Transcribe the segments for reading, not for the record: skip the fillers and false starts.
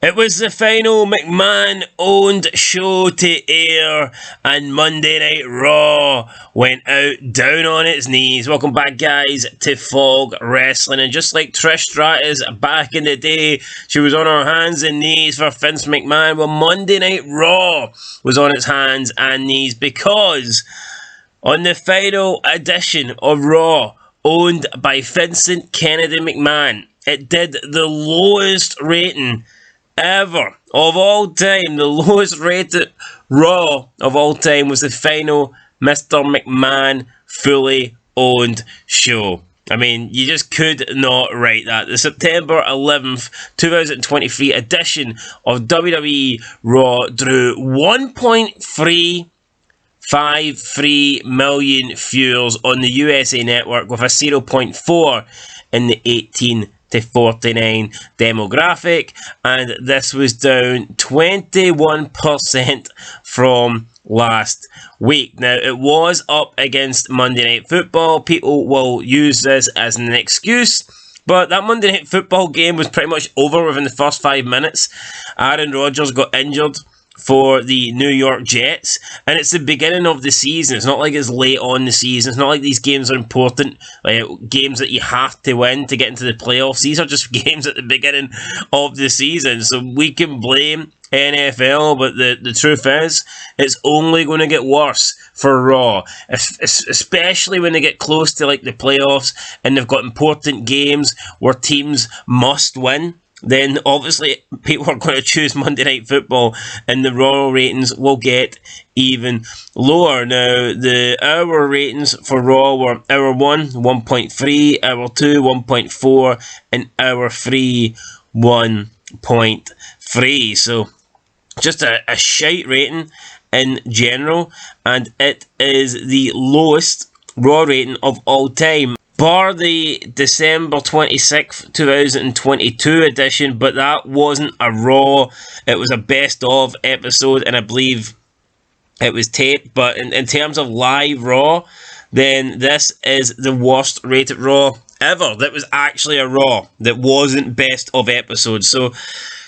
It was the final McMahon-owned show to air, and Monday Night Raw went out down on its knees. Welcome back, guys, to Fog Wrestling. And just like Trish Stratus back in the day, she was on her hands and knees for Vince McMahon. Well, Monday Night Raw was on its hands and knees because on the final edition of Raw, owned by Vincent Kennedy McMahon, it did the lowest rating ever of all time. The lowest rated Raw of all time was the final Mr. McMahon fully owned show. I mean, you just could not write that. The September 11th, 2023 edition of WWE Raw drew 1.353 million viewers on the USA Network with a 0.4 in the 18 to 49 demographic, and this was down 21% from last week. Now, it was up against Monday Night Football. People will use this as an excuse, but that Monday Night Football game was pretty much over within the first 5 minutes. Aaron Rodgers got injured for the New York Jets, and it's the beginning of the season. It's not like it's late on the season. It's not like these games are important, like games that you have to win to get into the playoffs. These are just games at the beginning of the season, so we can blame NFL, but the truth is, it's only going to get worse for Raw, especially when they get close to like the playoffs and they've got important games where teams must win. Then obviously people are going to choose Monday Night Football, and the Raw ratings will get even lower. Now, the hour ratings for Raw were hour 1, 1.3, hour 2, 1.4, and hour 3, 1.3. So, just a shite rating in general, and it is the lowest Raw rating of all time, bar the December 26th, 2022 edition, but that wasn't a Raw. It was a best of episode, and I believe it was taped. But in terms of live Raw, then this is the worst rated Raw ever. That was actually a Raw that wasn't best of episode. So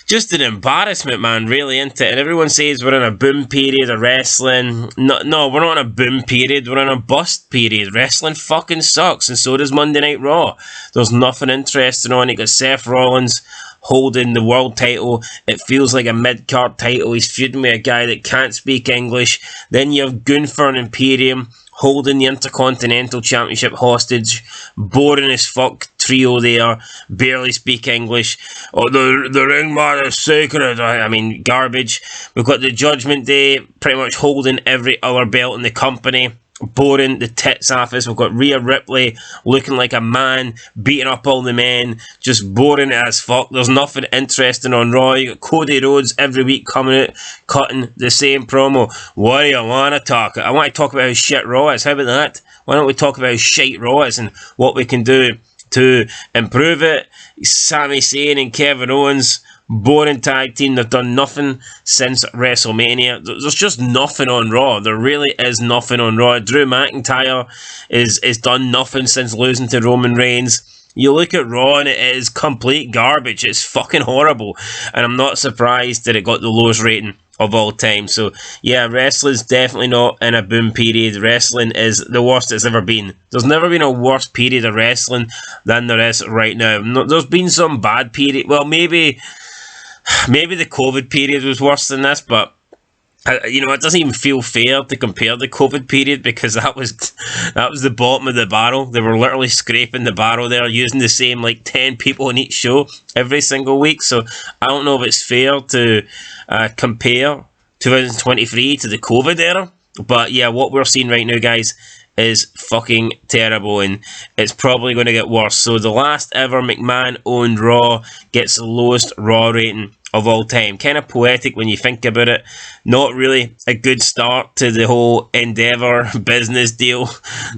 just an embarrassment, man, really, isn't it? And everyone says we're in a boom period of wrestling. No, we're not in a boom period. We're in a bust period. Wrestling fucking sucks, and so does Monday Night Raw. There's nothing interesting on it. You got Seth Rollins holding the world title. It feels like a mid-card title. He's feuding with a guy that can't speak English. Then you have Gunther and Imperium holding the Intercontinental Championship hostage. Boring as fuck trio there. Barely speak English. Oh, the ring mat is sacred. I mean, garbage. We've got the Judgment Day pretty much holding every other belt in the company. Boring the tits office. We've got Rhea Ripley looking like a man, beating up all the men. Just boring as fuck. There's nothing interesting on Raw. You got Cody Rhodes every week coming out, cutting the same promo. What do you want to talk? I want to talk about how shit Raw is. How about that? Why don't we talk about how shite Raw is and what we can do to improve it? Sami Zayn and Kevin Owens, boring tag team. They've done nothing since WrestleMania. There's just nothing on Raw. There really is nothing on Raw. Drew McIntyre is done nothing since losing to Roman Reigns. You look at Raw and it is complete garbage. It's fucking horrible. And I'm not surprised that it got the lowest rating of all time. So yeah, wrestling's definitely not in a boom period. Wrestling is the worst it's ever been. There's never been a worse period of wrestling than there is right now. There's been some bad period. Well, maybe the COVID period was worse than this, but it doesn't even feel fair to compare the COVID period, because that was the bottom of the barrel. They were literally scraping the barrel there, using the same 10 people in each show every single week. So I don't know if it's fair to compare 2023 to the COVID era. But yeah, what we're seeing right now, guys, is fucking terrible, and it's probably going to get worse. So the last ever McMahon-owned Raw gets the lowest Raw rating of all time. Kind of poetic when you think about it. Not really a good start to the whole Endeavour business deal.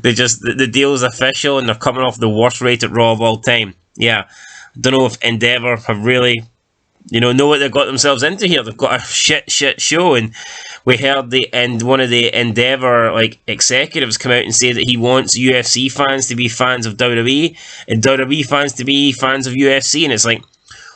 The deal's official, and they're coming off the worst rated Raw of all time. Yeah, I don't know if Endeavour have really know what they've got themselves into here. They've got a shit show, and we heard one of the Endeavour executives come out and say that he wants UFC fans to be fans of WWE and WWE fans to be fans of UFC, and it's like,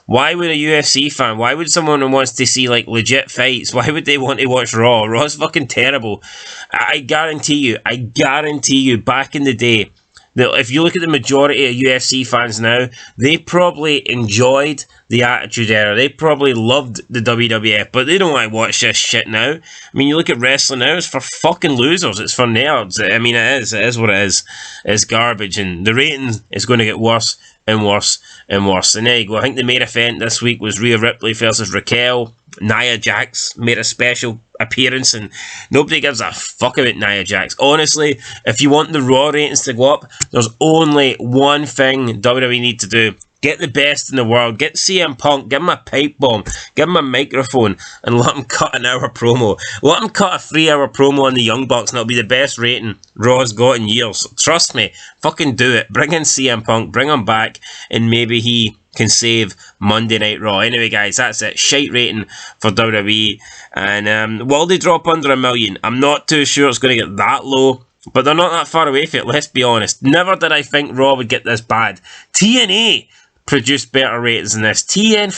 Why would a UFC fan, why would someone who wants to see like legit fights, why would they want to watch Raw? Raw's fucking terrible. I guarantee you, back in the day, that if you look at the majority of UFC fans now, they probably enjoyed the Attitude Era. They probably loved the WWF, but they don't want to watch this shit now. I mean, you look at wrestling now, it's for fucking losers. It's for nerds. I mean, it is what it is. It's garbage, and the rating is going to get worse and worse and worse. And there you go. I think the main event this week was Rhea Ripley versus Raquel. Nia Jax made a special appearance, and nobody gives a fuck about Nia Jax. Honestly, if you want the Raw ratings to go up, there's only one thing WWE need to do. Get the best in the world. Get CM Punk. Give him a pipe bomb. Give him a microphone and let him cut an hour promo. Let him cut a 3-hour promo on the Young Bucks and it'll be the best rating Raw's got in years. Trust me. Fucking do it. Bring in CM Punk. Bring him back and maybe he can save Monday Night Raw. Anyway, guys, that's it. Shite rating for WWE. And will they drop under 1 million? I'm not too sure it's going to get that low. But they're not that far away from it, let's be honest. Never did I think Raw would get this bad. TNA produced better ratings than this. TN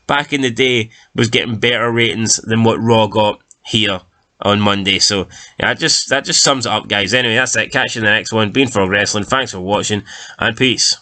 back in the day was getting better ratings than what Raw got here on Monday. So yeah, that just sums it up, guys. Anyway, that's it. Catch you in the next one. Being Frog Wrestling. Thanks for watching and peace.